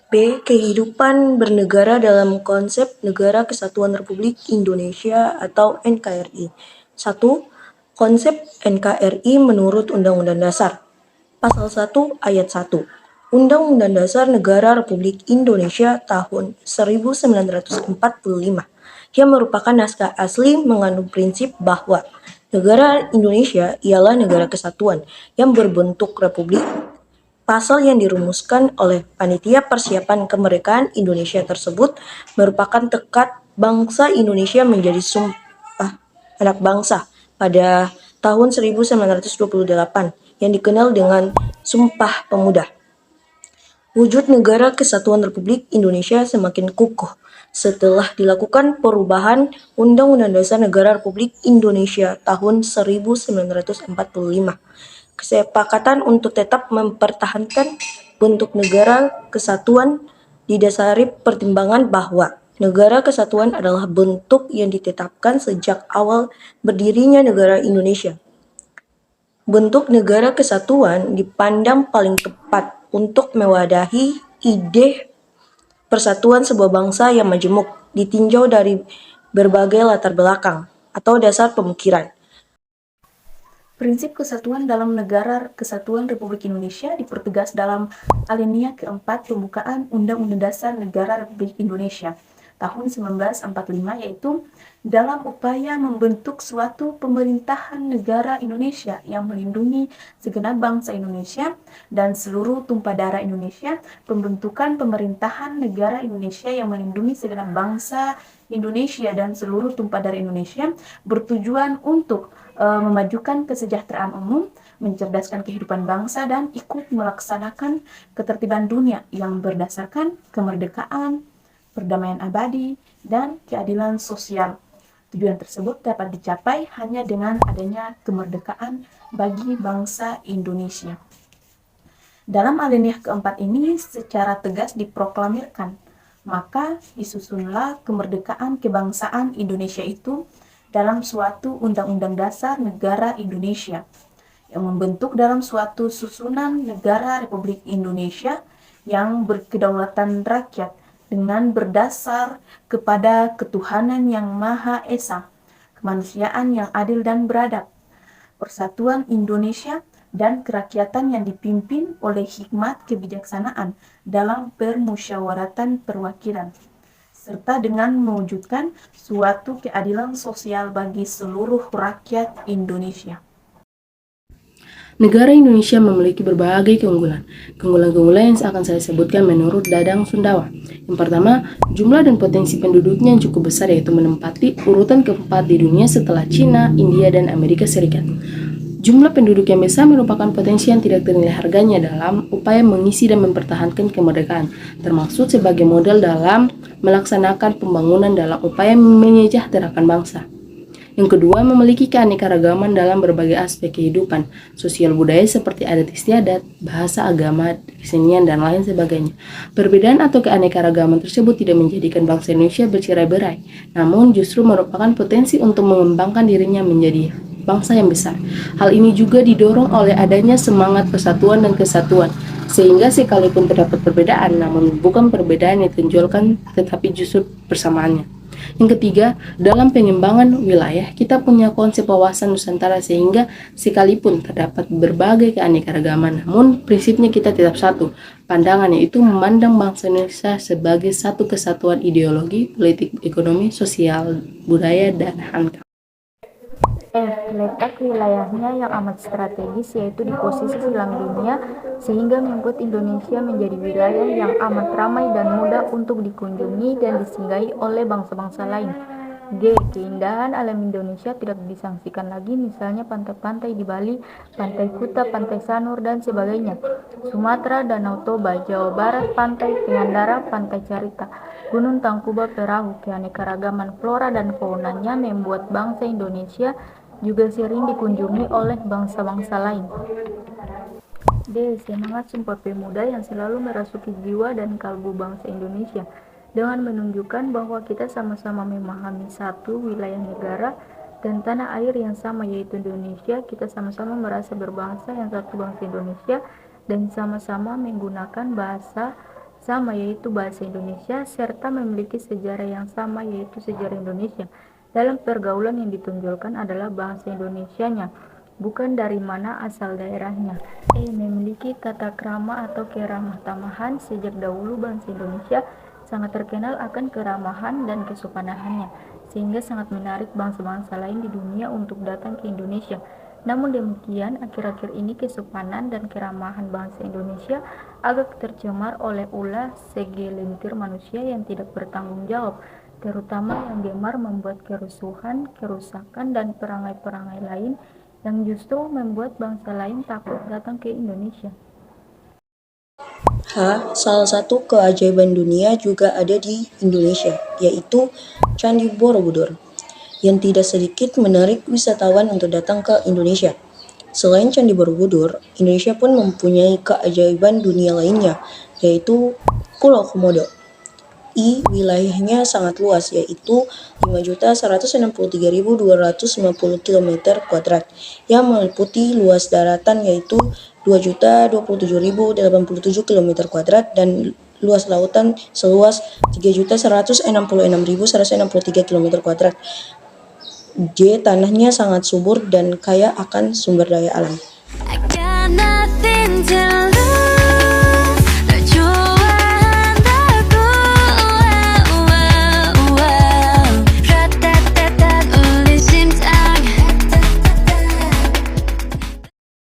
B. Kehidupan bernegara dalam konsep Negara Kesatuan Republik Indonesia atau NKRI. 1. Konsep NKRI menurut Undang-Undang Dasar. Pasal 1 Ayat 1. Undang-Undang Dasar Negara Republik Indonesia tahun 1945 yang merupakan naskah asli mengandung prinsip bahwa negara Indonesia ialah negara kesatuan yang berbentuk republik. Pasal yang dirumuskan oleh Panitia Persiapan Kemerdekaan Indonesia tersebut merupakan tekad bangsa Indonesia menjadi Sumpah Anak Bangsa pada tahun 1928 yang dikenal dengan Sumpah Pemuda. Wujud Negara Kesatuan Republik Indonesia semakin kukuh setelah dilakukan perubahan Undang-Undang Dasar Negara Republik Indonesia tahun 1945. Kesepakatan untuk tetap mempertahankan bentuk negara kesatuan didasari pertimbangan bahwa negara kesatuan adalah bentuk yang ditetapkan sejak awal berdirinya negara Indonesia. Bentuk negara kesatuan dipandang paling tepat untuk mewadahi ide persatuan sebuah bangsa yang majemuk, ditinjau dari berbagai latar belakang atau dasar pemikiran. Prinsip kesatuan dalam Negara Kesatuan Republik Indonesia dipertegas dalam alinea keempat pembukaan Undang-Undang Dasar Negara Republik Indonesia tahun 1945, yaitu dalam upaya membentuk suatu pemerintahan negara Indonesia yang melindungi segenap bangsa Indonesia dan seluruh tumpah darah Indonesia, pembentukan pemerintahan negara Indonesia yang melindungi segenap bangsa Indonesia dan seluruh tumpah darah Indonesia bertujuan untuk memajukan kesejahteraan umum, mencerdaskan kehidupan bangsa, dan ikut melaksanakan ketertiban dunia yang berdasarkan kemerdekaan, perdamaian abadi, dan keadilan sosial. Tujuan tersebut dapat dicapai hanya dengan adanya kemerdekaan bagi bangsa Indonesia. Dalam alinea keempat ini secara tegas diproklamirkan, maka disusunlah kemerdekaan kebangsaan Indonesia itu dalam suatu Undang-Undang Dasar Negara Indonesia yang membentuk dalam suatu susunan negara Republik Indonesia yang berkedaulatan rakyat dengan berdasar kepada ketuhanan yang Maha Esa, kemanusiaan yang adil dan beradab, persatuan Indonesia, dan kerakyatan yang dipimpin oleh hikmat kebijaksanaan dalam permusyawaratan perwakilan, serta dengan mewujudkan suatu keadilan sosial bagi seluruh rakyat Indonesia. Negara Indonesia memiliki berbagai keunggulan. Keunggulan-keunggulan yang akan saya sebutkan menurut Dadang Sundawa. Yang pertama, jumlah dan potensi penduduknya yang cukup besar, yaitu menempati urutan keempat di dunia setelah Cina, India, dan Amerika Serikat. Jumlah penduduk yang besar merupakan potensi yang tidak ternilai harganya dalam upaya mengisi dan mempertahankan kemerdekaan, termasuk sebagai modal dalam melaksanakan pembangunan dalam upaya menyejahterakan bangsa. Yang kedua, memiliki keanekaragaman dalam berbagai aspek kehidupan sosial budaya seperti adat istiadat, bahasa, agama, kesenian, dan lain sebagainya. Perbedaan atau keanekaragaman tersebut tidak menjadikan bangsa Indonesia bercerai-berai, namun justru merupakan potensi untuk mengembangkan dirinya menjadi bangsa yang besar. Hal ini juga didorong oleh adanya semangat persatuan dan kesatuan, sehingga sekalipun terdapat perbedaan, namun bukan perbedaan yang ditonjolkan, tetapi justru persamaannya. Yang ketiga, dalam pengembangan wilayah, kita punya konsep wawasan Nusantara, sehingga sekalipun terdapat berbagai keanekaragaman, namun prinsipnya kita tetap satu. Pandangannya itu memandang bangsa Indonesia sebagai satu kesatuan ideologi, politik, ekonomi, sosial, budaya, dan hankam. Letak wilayahnya yang amat strategis, yaitu di posisi silang dunia, sehingga membuat Indonesia menjadi wilayah yang amat ramai dan mudah untuk dikunjungi dan disinggahi oleh bangsa-bangsa lain. G. Keindahan alam Indonesia tidak disangsikan lagi, misalnya pantai-pantai di Bali, Pantai Kuta, Pantai Sanur, dan sebagainya. Sumatera, Danau Toba, Jawa Barat, Pantai Pengandaran, Pantai Carita, Gunung Tangkuban Perahu. Keanekaragaman flora dan faunanya membuat bangsa Indonesia juga sering dikunjungi oleh bangsa-bangsa lain. D. Semangat Sumpah Pemuda yang selalu merasuki jiwa dan kalbu bangsa Indonesia dengan menunjukkan bahwa kita sama-sama memahami satu wilayah negara dan tanah air yang sama yaitu Indonesia. Kita sama-sama merasa berbangsa yang satu, bangsa Indonesia, dan sama-sama menggunakan bahasa sama yaitu bahasa Indonesia, serta memiliki sejarah yang sama yaitu sejarah Indonesia. Dalam pergaulan yang ditonjolkan adalah bahasa Indonesianya, bukan dari mana asal daerahnya. Memiliki tata krama atau keramah tamahan. Sejak dahulu bangsa Indonesia sangat terkenal akan keramahan dan kesopanaannya, sehingga sangat menarik bangsa-bangsa lain di dunia untuk datang ke Indonesia. Namun demikian, akhir-akhir ini kesopanan dan keramahan bangsa Indonesia agak tercemar oleh ulah segelintir manusia yang tidak bertanggung jawab, terutama yang gemar membuat kerusuhan, kerusakan, dan perangai-perangai lain yang justru membuat bangsa lain takut datang ke Indonesia. Salah satu keajaiban dunia juga ada di Indonesia, yaitu Candi Borobudur, yang tidak sedikit menarik wisatawan untuk datang ke Indonesia. Selain Candi Borobudur, Indonesia pun mempunyai keajaiban dunia lainnya, yaitu Pulau Komodo. Wilayahnya sangat luas, yaitu 5.163.250 km², yang meliputi luas daratan yaitu 2.027.087 km², dan luas lautan seluas 3.166.163 km². Tanahnya sangat subur dan kaya akan sumber daya alam. I got nothing to